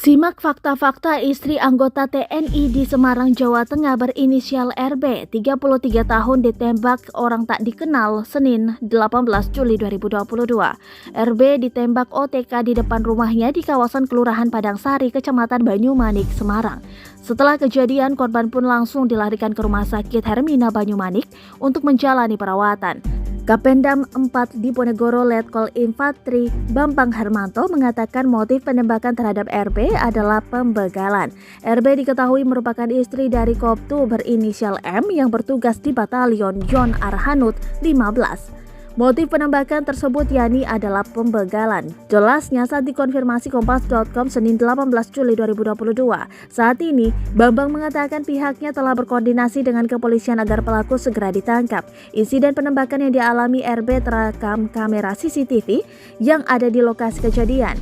Simak fakta-fakta istri anggota TNI di Semarang, Jawa Tengah berinisial RB, 33 tahun ditembak orang tak dikenal Senin 18 Juli 2022. RB ditembak OTK di depan rumahnya di kawasan Kelurahan Padangsari, Kecamatan Banyumanik, Semarang. Setelah kejadian, korban pun langsung dilarikan ke Rumah Sakit Hermina Banyumanik untuk menjalani perawatan. Kapendam 4 Diponegoro Letkol Infantri Bambang Hermanto mengatakan motif penembakan terhadap RB adalah pembegalan. RB diketahui merupakan istri dari Koptu berinisial M yang bertugas di Batalion Yon Arhanut 15. Motif penembakan tersebut yakni adalah pembegalan. Jelasnya saat dikonfirmasi Kompas.com Senin 18 Juli 2022. Saat ini, Bambang mengatakan pihaknya telah berkoordinasi dengan kepolisian agar pelaku segera ditangkap. Insiden penembakan yang dialami RB terekam kamera CCTV yang ada di lokasi kejadian.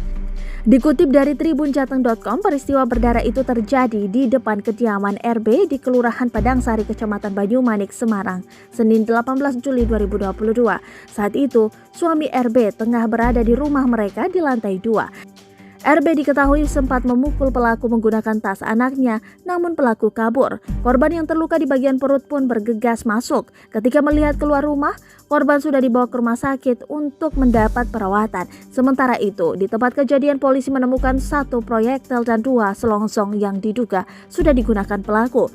Dikutip dari tribunjateng.com, peristiwa berdarah itu terjadi di depan kediaman RB di Kelurahan Padangsari, Kecamatan Banyumanik, Semarang, Senin 18 Juli 2022. Saat itu, suami RB tengah berada di rumah mereka di lantai 2. RB diketahui sempat memukul pelaku menggunakan tas anaknya, namun pelaku kabur. Korban yang terluka di bagian perut pun bergegas masuk. Ketika melihat keluar rumah, korban sudah dibawa ke rumah sakit untuk mendapat perawatan. Sementara itu, di tempat kejadian polisi menemukan 1 proyektil dan 2 selongsong yang diduga sudah digunakan pelaku.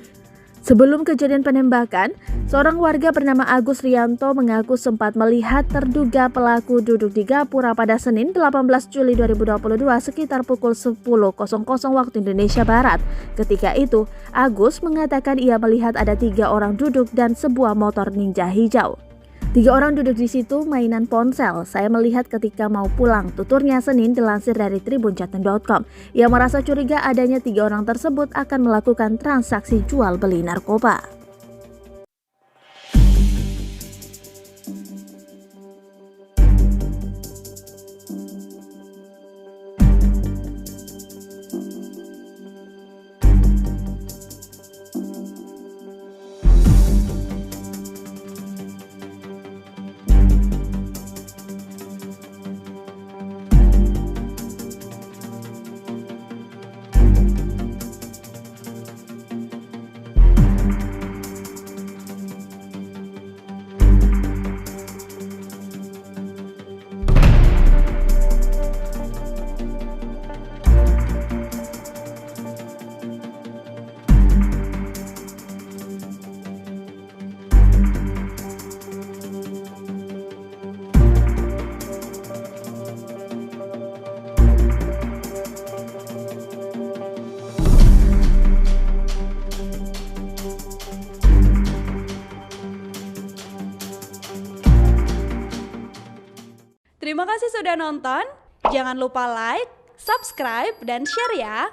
Sebelum kejadian penembakan, seorang warga bernama Agus Rianto mengaku sempat melihat terduga pelaku duduk di gapura pada Senin 18 Juli 2022 sekitar pukul 10.00 waktu Indonesia Barat. Ketika itu, Agus mengatakan ia melihat ada 3 orang duduk dan sebuah motor Ninja hijau. 3 orang duduk di situ mainan ponsel. Saya melihat ketika mau pulang, tuturnya Senin dilansir dari tribunjateng.com. Ia merasa curiga adanya 3 orang tersebut akan melakukan transaksi jual beli narkoba. Terima kasih sudah nonton. Jangan lupa like, subscribe, dan share ya.